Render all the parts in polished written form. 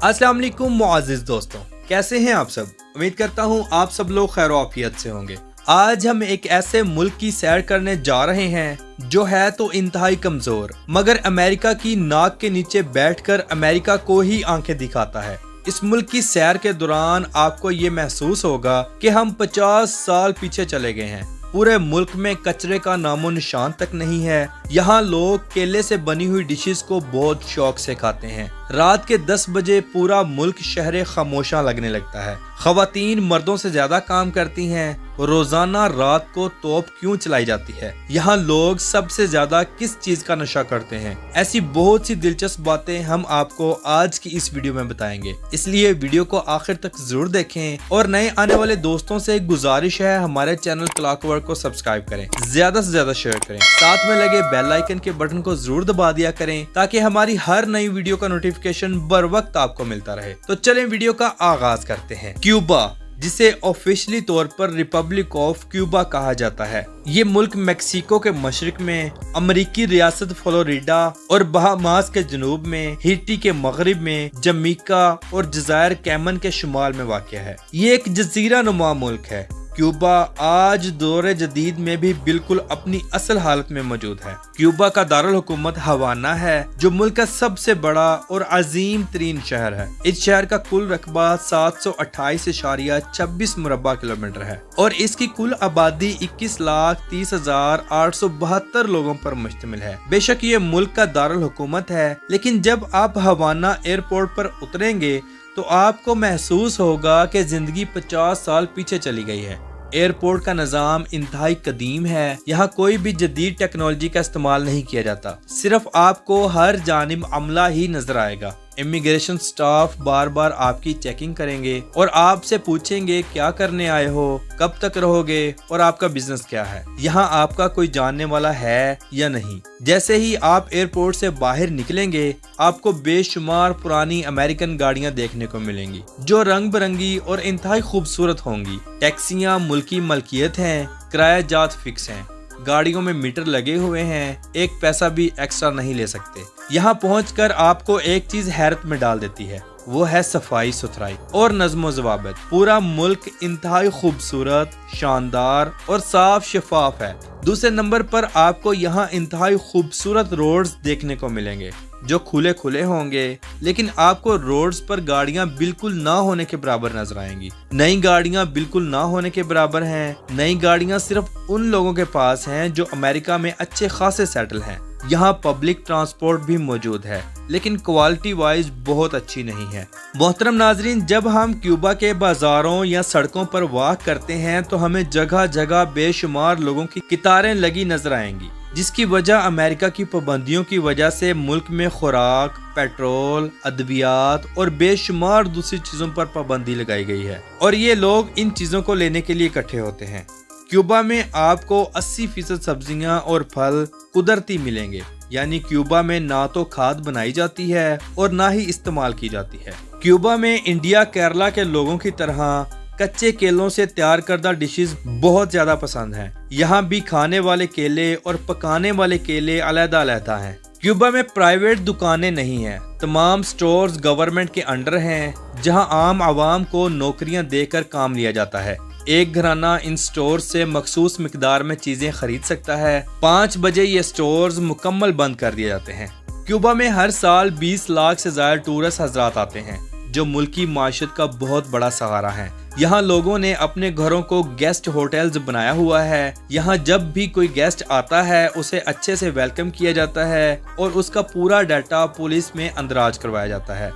अस्सलाम वालेकुम मुअज़्ज़िज़ दोस्तों, कैसे हैं आप सब। उम्मीद करता हूँ आप सब लोग खैर आफियत से होंगे। आज हम एक ऐसे मुल्क की सैर करने जा रहे हैं जो है तो इंतहाई कमजोर, मगर अमेरिका की नाक के नीचे बैठकर अमेरिका को ही आंखें दिखाता है। इस मुल्क की सैर के दौरान आपको ये महसूस होगा कि हम 50 साल पीछे चले गए हैं। पूरे मुल्क में कचरे का नामो निशान तक नहीं है। यहाँ लोग केले से बनी हुई डिशेस को बहुत शौक से खाते हैं। रात के 10 बजे पूरा मुल्क शहर खामोशा लगने लगता है। खवातीन मर्दों से ज्यादा काम करती हैं। रोजाना रात को तोप क्यों चलाई जाती है। यहाँ लोग सबसे ज्यादा किस चीज का नशा करते हैं। ऐसी बहुत सी दिलचस्प बातें हम आपको आज की इस वीडियो में बताएंगे, इसलिए वीडियो को आखिर तक जरूर देखें। और नए आने वाले दोस्तों से एक गुजारिश है, हमारे चैनल क्लॉकवर्क को सब्सक्राइब करें, ज्यादा से ज्यादा शेयर करें, साथ में लगे बेल आइकन के बटन को जरूर दबा दिया करें ताकि हमारी हर नई वीडियो का नोटिफिकेशन बर वक्त आपको मिलता रहे। तो चलें वीडियो का आगाज करते हैं। क्यूबा, जिसे ऑफिशियली तौर पर रिपब्लिक ऑफ क्यूबा कहा जाता है, ये मुल्क मेक्सिको के मशरिक में, अमेरिकी रियासत फ्लोरिडा और बहामास के जनूब में, हैती के मगरिब में, जमैका और जज़ायर कैमन के शुमाल में वाक़ है। ये एक जजीरा नुमा मुल्क है। क्यूबा आज दौरे जदीद में भी बिल्कुल अपनी असल हालत में मौजूद है। क्यूबा का दारुल हुकूमत हवाना है, जो मुल्क का सबसे बड़ा और अजीम तरीन शहर है। इस शहर का कुल रकबा 728.26 मुरब्बा किलोमीटर है और इसकी कुल आबादी 21,30,872 लोगों पर मुश्तमिल है। बेशक ये मुल्क का दारुल हुकूमत है, लेकिन जब आप हवाना एयरपोर्ट पर उतरेंगे तो आपको महसूस होगा कि जिंदगी 50 साल पीछे चली गई है। एयरपोर्ट का निज़ाम इंतहाई कदीम है। यहाँ कोई भी जदीद टेक्नोलॉजी का इस्तेमाल नहीं किया जाता। सिर्फ आपको हर जानिब अमला ही नजर आएगा। इमिग्रेशन स्टाफ बार बार आपकी चेकिंग करेंगे और आपसे पूछेंगे क्या करने आए हो, कब तक रहोगे और आपका बिजनेस क्या है, यहाँ आपका कोई जानने वाला है या नहीं। जैसे ही आप एयरपोर्ट से बाहर निकलेंगे, आपको बेशुमार पुरानी अमेरिकन गाड़ियाँ देखने को मिलेंगी जो रंग बिरंगी और इंतहाई खूबसूरत होंगी। टैक्सियाँ मुल्की मलकियत हैं, किराया जात फिक्स हैं, गाड़ियों में मीटर लगे हुए हैं, एक पैसा भी एक्स्ट्रा नहीं ले सकते। यहाँ पहुंचकर आपको एक चीज हैरत में डाल देती है, वो है सफाई सुथराई और नज़्म ज़वाबित। पूरा मुल्क इंतहाई खूबसूरत, शानदार और साफ शफाफ है। दूसरे नंबर पर आपको यहाँ इंतहाई खूबसूरत रोड्स देखने को मिलेंगे जो खुले खुले होंगे, लेकिन आपको रोड्स पर गाड़ियां बिल्कुल ना होने के बराबर नजर आएंगी। नई गाड़ियां बिल्कुल ना होने के बराबर हैं। नई गाड़ियां सिर्फ उन लोगों के पास हैं जो अमेरिका में अच्छे खासे सेटल हैं। यहाँ पब्लिक ट्रांसपोर्ट भी मौजूद है, लेकिन क्वालिटी वाइज बहुत अच्छी नहीं है। मोहतरम नाजरीन, जब हम क्यूबा के बाजारों या सड़कों पर वॉक करते हैं तो हमें जगह जगह बेशुमार लोगों की कतारें लगी नजर आएंगी, जिसकी वजह अमेरिका की पाबंदियों की वजह से मुल्क में खुराक, पेट्रोल, अद्वियात और बेशुमार दूसरी चीजों पर पाबंदी लगाई गई है और ये लोग इन चीजों को लेने के लिए इकट्ठे होते हैं। क्यूबा में आपको 80% सब्जियां और फल कुदरती मिलेंगे, यानी क्यूबा में ना तो खाद बनाई जाती है और ना ही इस्तेमाल की जाती है। क्यूबा में इंडिया केरला के लोगों की तरह कच्चे केलों से तैयार करदा डिशेस बहुत ज्यादा पसंद हैं। यहाँ भी खाने वाले केले और पकाने वाले केले अलग-अलग हैं। क्यूबा में प्राइवेट दुकानें नहीं हैं। तमाम स्टोर्स गवर्नमेंट के अंडर हैं, जहाँ आम आवाम को नौकरियां देकर काम लिया जाता है। एक घराना इन स्टोर से मखसूस मिकदार में चीजें खरीद सकता है। 5 बजे ये स्टोर्स मुकम्मल बंद कर दिए जाते हैं। क्यूबा में हर साल 20 लाख से ज्यादा टूरिस्ट हजरात आते हैं, जो मुल्की माशत का बहुत बड़ा सहारा है। यहाँ लोगों ने अपने घरों को गेस्ट होटल्स बनाया हुआ है। यहाँ जब भी कोई गेस्ट आता है उसे अच्छे से वेलकम किया जाता है और उसका पूरा डाटा पुलिस में अंदराज करवाया जाता है।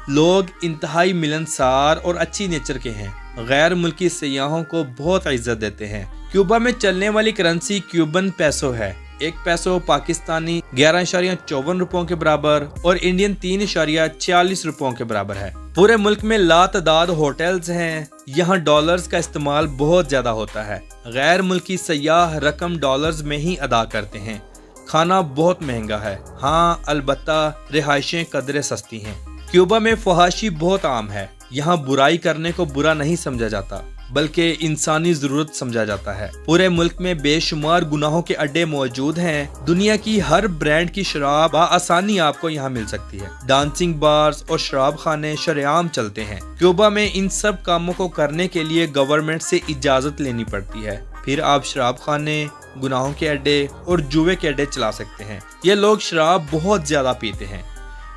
लोग इंतहाई मिलनसार और अच्छी नेचर के हैं। गैर मुल्की सयाहों को बहुत इज्जत देते हैं। क्यूबा में चलने वाली करेंसी क्यूबन पैसो है। एक पैसो पाकिस्तानी 11.54 रुपयों के बराबर और इंडियन 3.46 रुपयों के बराबर है। पूरे मुल्क में लातादाद होटल्स हैं। यहाँ डॉलर्स का इस्तेमाल बहुत ज्यादा होता है। गैर मुल्की सयाह रकम डॉलर्स में ही अदा करते हैं। खाना बहुत महंगा है। हाँ, अलबत्ता रिहाइशें कदरे सस्ती हैं। क्यूबा में फहाशी बहुत आम है। यहाँ बुराई करने को बुरा नहीं समझा जाता। बल्कि इंसानी जरूरत समझा जाता है। पूरे मुल्क में बेशुमार गुनाहों के अड्डे मौजूद हैं। दुनिया की हर ब्रांड की शराब आसानी आपको यहाँ मिल सकती है। डांसिंग बार्स और शराब खाने शरेआम चलते हैं। क्यूबा में इन सब कामों को करने के लिए गवर्नमेंट से इजाजत लेनी पड़ती है। फिर आप शराब खाने, गुनाहों के अड्डे और जुए के अड्डे चला सकते हैं। ये लोग शराब बहुत ज्यादा पीते हैं।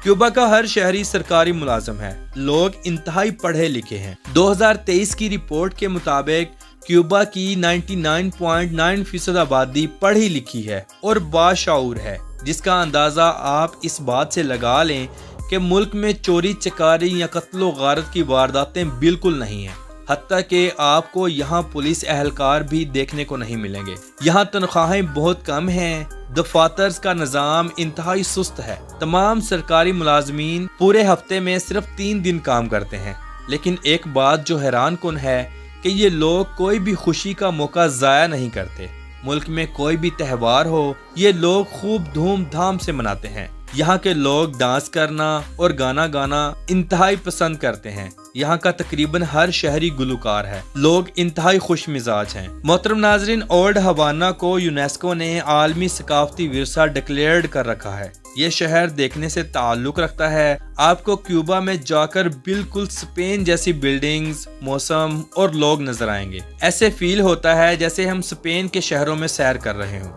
क्यूबा का हर शहरी सरकारी मुलाजिम है। लोग इंतहाई पढ़े लिखे हैं। 2023 की रिपोर्ट के मुताबिक क्यूबा की 99.9% आबादी पढ़ी लिखी है और बाशऊर है, जिसका अंदाजा आप इस बात से लगा लें कि मुल्क में चोरी चकारी या कत्लो गारत की वारदातें बिल्कुल नहीं हैं। हत्ता कि आपको यहाँ पुलिस एहलकार भी देखने को नहीं मिलेंगे। यहाँ तनख्वाहें बहुत कम हैं। दफातर्स का निज़ाम इंतहाई सुस्त है। तमाम सरकारी मुलाजमीन पूरे हफ्ते में सिर्फ 3 दिन काम करते हैं। लेकिन एक बात जो हैरान कुन है कि ये लोग कोई भी खुशी का मौका ज़ाया नहीं करते। मुल्क में कोई भी त्यौहार हो, ये लोग खूब धूमधाम से मनाते हैं। यहाँ के लोग डांस करना और गाना गाना इंतहाई पसंद करते हैं। यहाँ का तकरीबन हर शहरी गुलकार है। लोग इंतहाई खुश मिजाज हैं। मोहतरम नाजरीन, ओल्ड हवाना को यूनेस्को ने आलमी सकाफती विरसा डिक्लेयर्ड कर रखा है। ये शहर देखने से ताल्लुक रखता है। आपको क्यूबा में जाकर बिल्कुल स्पेन जैसी बिल्डिंग्स, मौसम और लोग नजर आएंगे। ऐसे फील होता है जैसे हम स्पेन के शहरों में सैर कर रहे हों।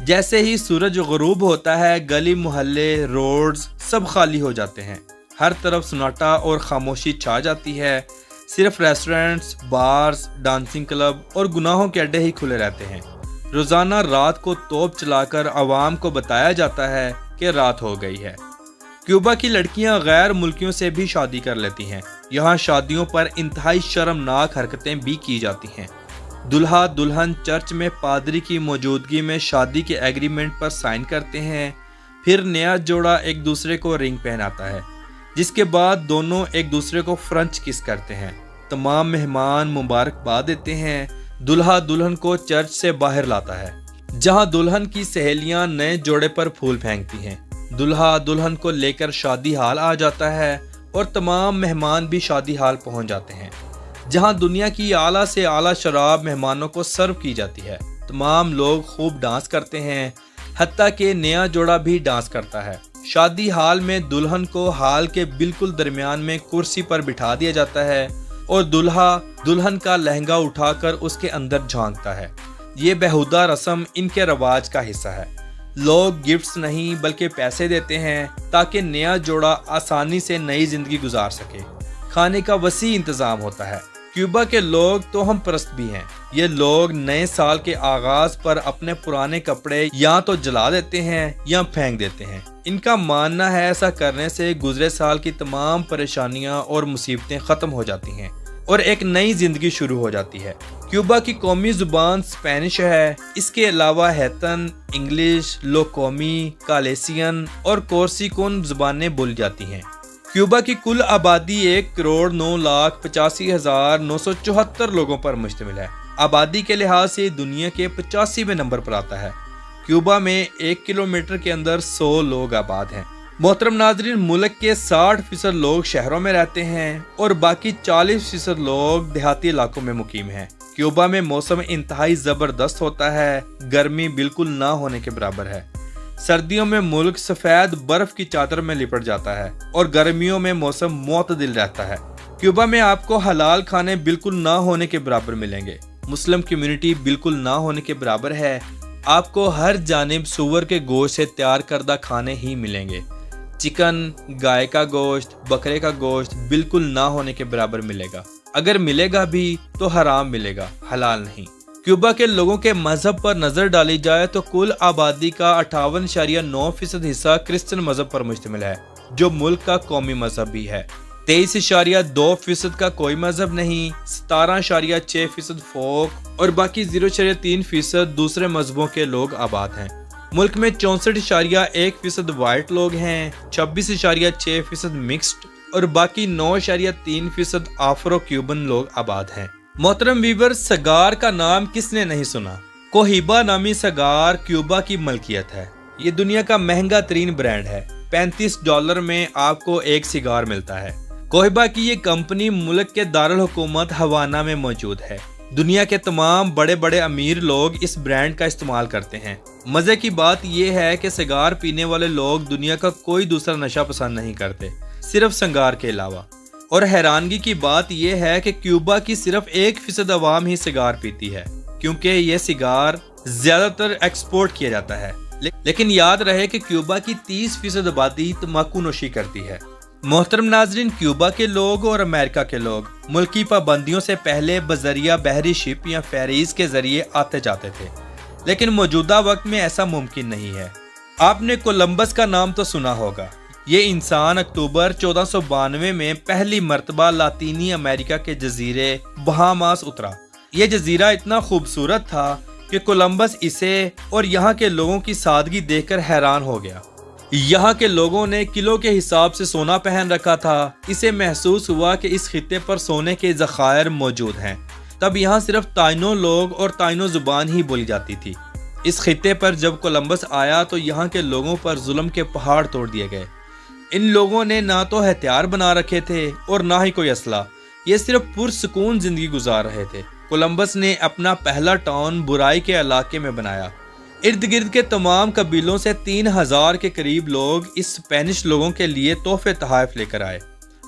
जैसे ही सूरज गुरूब होता है, गली मोहल्ले, रोड्स सब खाली हो जाते हैं। हर तरफ सन्नाटा और खामोशी छा जाती है। सिर्फ रेस्टोरेंट्स, बार्स, डांसिंग क्लब और गुनाहों के अड्डे ही खुले रहते हैं। रोजाना रात को तोप चलाकर आवाम को बताया जाता है कि रात हो गई है। क्यूबा की लड़कियां गैर मुल्कियों से भी शादी कर लेती हैं। यहाँ शादियों पर इंतहाई शर्मनाक हरकतें भी की जाती हैं। दुल्हा दुल्हन चर्च में पादरी की मौजूदगी में शादी के एग्रीमेंट पर साइन करते हैं। फिर नया जोड़ा एक दूसरे को रिंग पहनाता है, जिसके बाद दोनों एक दूसरे को फ्रेंच किस करते हैं। तमाम मेहमान मुबारकबाद देते हैं। दुल्हा दुल्हन को चर्च से बाहर लाता है, जहां दुल्हन की सहेलियां नए जोड़े पर फूल फेंकती हैं। दुल्हा दुल्हन को लेकर शादी हाल आ जाता है और तमाम मेहमान भी शादी हाल पहुंच जाते हैं, जहां दुनिया की आला से आला शराब मेहमानों को सर्व की जाती है। तमाम लोग खूब डांस करते हैं, हत्ता कि नया जोड़ा भी डांस करता है। शादी हाल में दुल्हन को हाल के बिल्कुल दरमियान में कुर्सी पर बिठा दिया जाता है और दुल्हा दुल्हन का लहंगा उठाकर उसके अंदर झांकता है। ये बेहुदा रस्म इनके रवाज का हिस्सा है। लोग गिफ्ट्स नहीं बल्कि पैसे देते हैं ताकि नया जोड़ा आसानी से नई जिंदगी गुजार सके। खाने का वसी इंतजाम होता है। क्यूबा के लोग तो हम परस्त भी हैं। ये लोग नए साल के आगाज पर अपने पुराने कपड़े या तो जला देते हैं या फेंक देते हैं। इनका मानना है ऐसा करने से गुजरे साल की तमाम परेशानियां और मुसीबतें खत्म हो जाती हैं और एक नई जिंदगी शुरू हो जाती है। क्यूबा की कौमी जुबान स्पेनिश है। इसके अलावा हैतन, इंग्लिश, लोकोमी, कालेसियन और कोर्सिकोन जुबानें बोली जाती हैं। क्यूबा की कुल आबादी 1,09,85,974 लोगों पर मुश्तमिल है। आबादी के लिहाज से दुनिया के 85वें नंबर पर आता है। क्यूबा में 1 किलोमीटर के अंदर 100 लोग आबाद हैं। मोहतरम नाजरीन, मुल्क के 60% लोग शहरों में रहते हैं और बाकी 40% लोग देहाती इलाकों में मुकीम हैं। क्यूबा में मौसम इंतहाई जबरदस्त होता है। गर्मी बिल्कुल ना होने के बराबर है। सर्दियों में मुल्क सफेद बर्फ की चादर में लिपट जाता है और गर्मियों में मौसम मुतदिल रहता है। क्यूबा में आपको हलाल खाने बिल्कुल ना होने के बराबर मिलेंगे। मुस्लिम कम्युनिटी बिल्कुल ना होने के बराबर है। आपको हर जानिब सूअर के गोश्त से तैयार करदा खाने ही मिलेंगे। चिकन, गाय का गोश्त, बकरे का गोश्त बिल्कुल ना होने के बराबर मिलेगा। अगर मिलेगा भी तो हराम मिलेगा, हलाल नहीं। क्यूबा के लोगों के मजहब पर नजर डाली जाए तो कुल आबादी का 58.9% हिस्सा क्रिश्चियन मजहब पर मुश्तमिल है, जो मुल्क का कौमी मजहब भी है। 23.2% का कोई मजहब नहीं, 17.6% फोक और बाकी 0.3% दूसरे मजहबों के लोग आबाद हैं। मुल्क में 64.1% वाइट लोग हैं, 26.6% मिक्स्ड और बाकी 9.3% आफ्रो क्यूबन लोग आबाद हैं। मोहतरम वीवर, सगार का नाम किसने नहीं सुना। कोहिबा नामी सगार क्यूबा की मलकियत है। ये दुनिया का महंगा तरीन ब्रांड है। $35 में आपको एक सिगार मिलता है। کوہبا کی یہ کمپنی ملک کے دارالحکومت ہوانا میں موجود ہے۔ دنیا کے تمام بڑے بڑے امیر لوگ اس برانڈ کا استعمال کرتے ہیں۔ مزے کی بات یہ ہے کہ سگار پینے والے لوگ دنیا کا کوئی دوسرا نشہ پسند نہیں کرتے، صرف سنگار کے علاوہ۔ اور حیرانگی کی بات یہ ہے کہ کیوبا کی صرف 1% عوام ہی سگار پیتی ہے، کیونکہ یہ سگار زیادہ تر ایکسپورٹ کیا جاتا ہے۔ لیکن یاد رہے کہ کیوبا کی 30% آبادی تمباکو نوشی کرتی ہے۔ محترم ناظرین، کیوبا کے لوگ اور امریکہ کے لوگ ملکی پابندیوں سے پہلے بذریعہ بحری شپ یا فیریز کے ذریعے آتے جاتے تھے، لیکن موجودہ وقت میں ایسا ممکن نہیں ہے۔ آپ نے کولمبس کا نام تو سنا ہوگا۔ یہ انسان اکتوبر 1492 میں پہلی مرتبہ لاطینی امریکہ کے جزیرے بہاماس اترا۔ یہ جزیرہ اتنا خوبصورت تھا کہ کولمبس اسے اور یہاں کے لوگوں کی سادگی دیکھ کر حیران ہو گیا۔ یہاں کے لوگوں نے کلو کے حساب سے سونا پہن رکھا تھا۔ اسے محسوس ہوا کہ اس خطے پر سونے کے ذخائر موجود ہیں۔ تب یہاں صرف تائنو لوگ اور تائنو زبان ہی بولی جاتی تھی۔ اس خطے پر جب کولمبس آیا تو یہاں کے لوگوں پر ظلم کے پہاڑ توڑ دیے گئے۔ ان لوگوں نے نہ تو ہتھیار بنا رکھے تھے اور نہ ہی کوئی اسلحہ، یہ صرف پرسکون زندگی گزار رہے تھے۔ کولمبس نے اپنا پہلا ٹاؤن برائی کے علاقے میں بنایا۔ ارد گرد کے تمام قبیلوں سے 3000 کے قریب لوگ اس اسپینش لوگوں کے لیے تحفے تحائف لے کر آئے،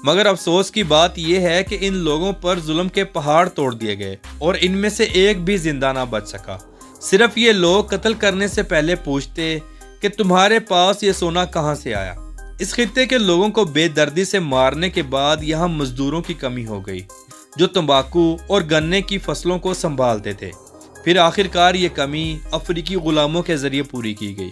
مگر افسوس کی بات یہ ہے کہ ان لوگوں پر ظلم کے پہاڑ توڑ دیے گئے اور ان میں سے ایک بھی زندہ نہ بچ سکا۔ صرف یہ لوگ قتل کرنے سے پہلے پوچھتے کہ تمہارے پاس یہ سونا کہاں سے آیا۔ اس خطے کے لوگوں کو بے دردی سے مارنے کے بعد یہاں مزدوروں کی کمی ہو گئی جو تمباکو اور گنے کی فصلوں کو سنبھالتے تھے۔ پھر آخرکار یہ کمی افریقی غلاموں کے ذریعے پوری کی گئی۔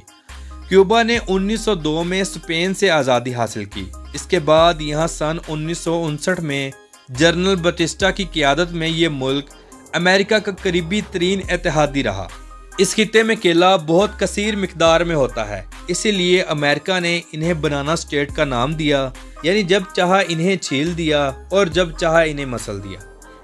کیوبا نے 1902 میں اسپین سے آزادی حاصل کی۔ اس کے بعد یہاں سن 1959 میں جنرل بٹسٹا کی قیادت میں یہ ملک امریکہ کا قریبی ترین اتحادی رہا۔ اس خطے میں کیلا بہت کثیر مقدار میں ہوتا ہے، اسی لیے امریکہ نے انہیں بنانا اسٹیٹ کا نام دیا، یعنی جب چاہا انہیں چھیل دیا اور جب چاہا انہیں مسل دیا۔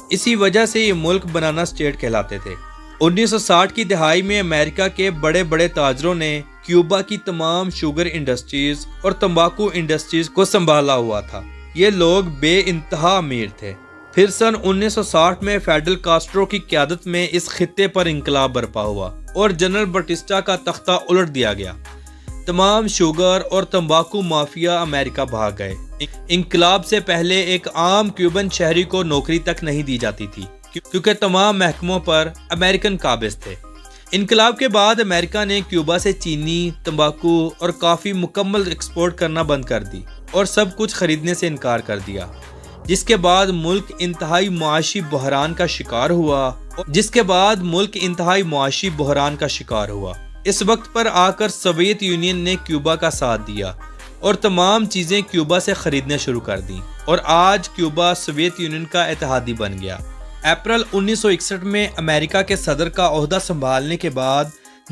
اسی وجہ سے یہ ملک بنانا اسٹیٹ کہلاتے تھے۔ 1960 کی دہائی میں امریکہ کے بڑے بڑے تاجروں نے کیوبا کی تمام شوگر انڈسٹریز اور تمباکو انڈسٹریز کو سنبھالا ہوا تھا۔ یہ لوگ بے انتہا امیر تھے۔ پھر سن 1960 میں فیڈل کاسٹرو کی قیادت میں اس خطے پر انقلاب برپا ہوا اور جنرل بٹسٹا کا تختہ الٹ دیا گیا۔ تمام شوگر اور تمباکو مافیا امریکہ بھاگ گئے۔ انقلاب سے پہلے ایک عام کیوبن شہری کو نوکری تک نہیں دی جاتی تھی کیونکہ تمام محکموں پر امریکن قابض تھے۔ انقلاب کے بعد امریکہ نے کیوبا سے چینی، تمباکو اور کافی مکمل ایکسپورٹ کرنا بند کر دی اور سب کچھ خریدنے سے انکار کر دیا، جس کے بعد ملک انتہائی معاشی بحران کا شکار ہوا۔ اس وقت پر آ کر سوویت یونین نے کیوبا کا ساتھ دیا اور تمام چیزیں کیوبا سے خریدنا شروع کر دیں، اور آج کیوبا سوویت یونین کا اتحادی بن گیا۔ اپریل 1961 میں امریکہ کے صدر کا عہدہ سنبھالنے کے بعد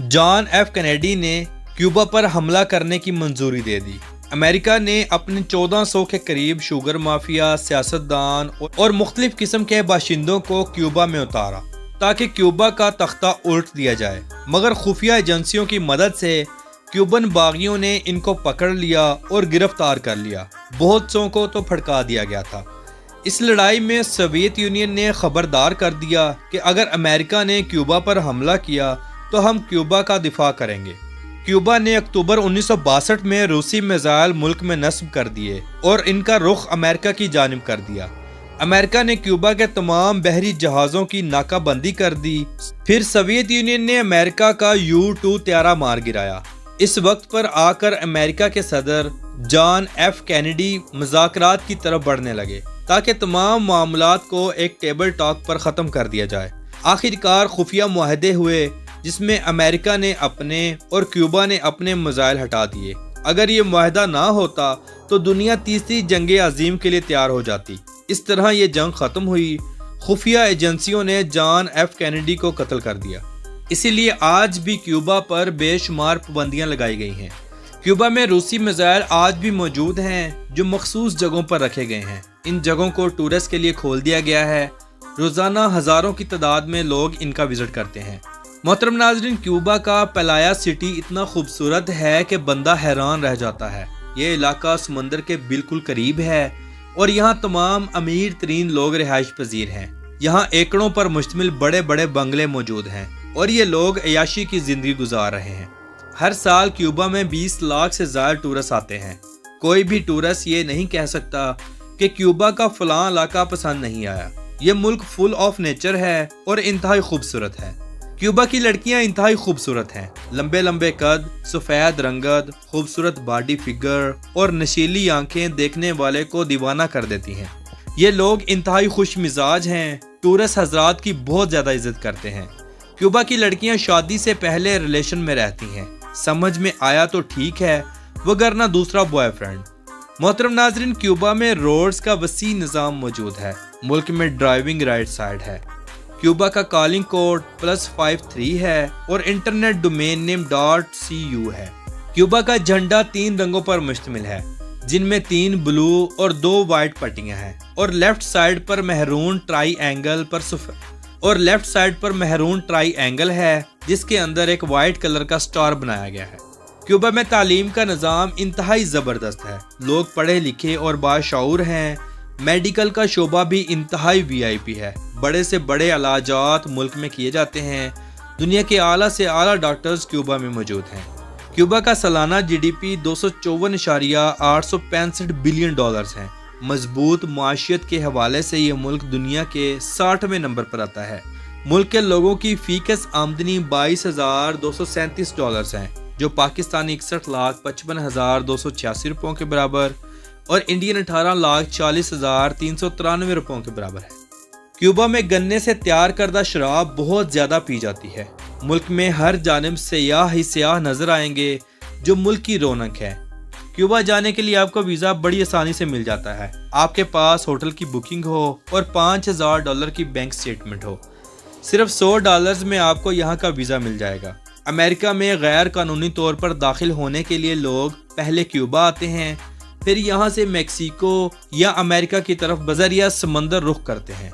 جان ایف کینیڈی نے کیوبا پر حملہ کرنے کی منظوری دے دی۔ امریکہ نے اپنے 1400 کے قریب شوگر مافیا، سیاستدان اور مختلف قسم کے باشندوں کو کیوبا میں اتارا تاکہ کیوبا کا تختہ الٹ دیا جائے، مگر خفیہ ایجنسیوں کی مدد سے کیوبن باغیوں نے ان کو پکڑ لیا اور گرفتار کر لیا۔ بہت سو کو تو پھڑکا دیا گیا تھا۔ اس لڑائی میں سوویت یونین نے خبردار کر دیا کہ اگر امریکہ نے کیوبا پر حملہ کیا تو ہم کیوبا کا دفاع کریں گے۔ کیوبا نے اکتوبر 1962 میں روسی میزائل ملک میں نصب کر دیے اور ان کا رخ امریکہ کی جانب کر دیا۔ امریکہ نے کیوبا کے تمام بحری جہازوں کی ناکہ بندی کر دی۔ پھر سوویت یونین نے امریکہ کا U-2 طیارہ مار گرایا۔ اس وقت پر آ کر امریکہ کے صدر جان ایف کینیڈی مذاکرات کی طرف بڑھنے لگے تاکہ تمام معاملات کو ایک ٹیبل ٹاک پر ختم کر دیا جائے۔ آخرکار خفیہ معاہدے ہوئے جس میں امریکہ نے اپنے اور کیوبا نے اپنے میزائل ہٹا دیے۔ اگر یہ معاہدہ نہ ہوتا تو دنیا تیسری جنگ عظیم کے لیے تیار ہو جاتی۔ اس طرح یہ جنگ ختم ہوئی۔ خفیہ ایجنسیوں نے جان ایف کینیڈی کو قتل کر دیا۔ اسی لیے آج بھی کیوبا پر بے شمار پابندیاں لگائی گئی ہیں۔ کیوبا میں روسی میزائل آج بھی موجود ہیں جو مخصوص جگہوں پر رکھے گئے ہیں۔ ان جگہوں کو ٹورسٹ کے لیے کھول دیا گیا ہے۔ روزانہ ہزاروں کی تعداد میں لوگ ان کا وزٹ کرتے ہیں۔ محترم ناظرین، کیوبا کا پلایا سٹی اتنا خوبصورت ہے کہ بندہ حیران رہ جاتا ہے۔ یہ علاقہ سمندر کے بالکل قریب ہے۔ और यहाँ तमाम अमीर तरीन लोग रिहाइश पजीर हैं। यहाँ एकड़ों पर मुश्तमिल बड़े बड़े बंगले मौजूद हैं और ये लोग अयाशी की जिंदगी गुजार रहे हैं। हर साल क्यूबा में 20 लाख से ज्यादा टूरिस्ट आते हैं। कोई भी टूरिस्ट ये नहीं कह सकता कि क्यूबा का फलां इलाका पसंद नहीं आया। ये मुल्क फुल ऑफ नेचर है और इंतहाई खूबसूरत है। क्यूबा की लड़कियां इंतहाई खूबसूरत हैं। लंबे लंबे कद, सफेद रंगत, खूबसूरत बॉडी फिगर और नशीली आंखें देखने वाले को दीवाना कर देती हैं। ये लोग इंतहाई खुश मिजाज हैं। टूरिस्ट हजरात की बहुत ज्यादा इज्जत करते हैं। क्यूबा की लड़कियां शादी से पहले रिलेशन में रहती हैं। समझ में आया तो ठीक है, वगरना दूसरा बॉयफ्रेंड। मोहतरम नाजरीन, क्यूबा में रोड्स का वसी निज़ाम मौजूद है। मुल्क में ड्राइविंग राइट साइड है। क्यूबा का कॉलिंग कोड +53 है और इंटरनेट डोमेन नेम .cu है। क्यूबा का झंडा 3 रंगों पर मुश्तमिल है, जिनमें 3 ब्लू और 2 वाइट पट्टियां हैं और लेफ्ट साइड पर महरून ट्राई एंगल है, जिसके अंदर एक वाइट कलर का स्टार बनाया गया है। क्यूबा में तालीम का निज़ाम इंतहाई ज़बरदस्त है। लोग पढ़े लिखे और बाशऊर हैं। मेडिकल का शोबा भी इंतहाई VIP है। बड़े से बड़े इलाजात मुल्क में किए जाते हैं। दुनिया के आला से आला डॉक्टर्स क्यूबा में मौजूद हैं। क्यूबा का सालाना GDP $254.865 बिलियन है। मजबूत माशियत के हवाले से ये मुल्क दुनिया के 60वें नंबर पर आता है। मुल्क के लोगों की फीकस आमदनी $22,237 है, जो पाकिस्तानी 61,55,286 रुपयों के बराबर और इंडियन 18,40,393 रुपयों के बराबर है। क्यूबा में गन्ने से तैयार करदा शराब बहुत ज्यादा पी जाती है। मुल्क में हर जानिब सियाह ही सियाह नजर आएंगे, जो मुल्क की रौनक है। क्यूबा जाने के लिए आपको वीजा बड़ी आसानी से मिल जाता है। आपके पास होटल की बुकिंग हो और $5,000 की बैंक स्टेटमेंट हो। सिर्फ $100 में आपको यहाँ का वीजा मिल जाएगा। अमेरिका में गैर कानूनी तौर पर दाखिल होने के लिए लोग पहले क्यूबा आते हैं, फिर यहाँ से मेक्सिको या अमेरिका की तरफ बजरिया समंदर रुख करते हैं।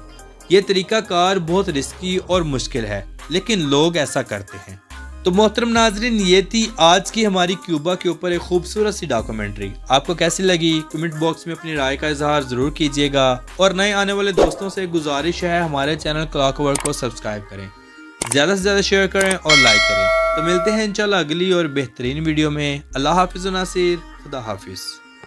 ये तरीका कार बहुत रिस्की और मुश्किल है, लेकिन लोग ऐसा करते हैं। तो मोहतरम नाजरीन, ये थी आज की हमारी क्यूबा के ऊपर एक खूबसूरत सी डॉक्यूमेंट्री। आपको कैसी लगी कमेंट बॉक्स में अपनी राय का इजहार जरूर कीजिएगा और नए आने वाले दोस्तों से गुजारिश है हमारे चैनल क्लॉकवर्क को सब्सक्राइब करें, ज़्यादा से ज़्यादा शेयर करें और लाइक करें। तो मिलते हैं इंशाल्लाह अगली और बेहतरीन वीडियो में। अल्लाह हाफिज़ नासिर, खुदा हाफिज़।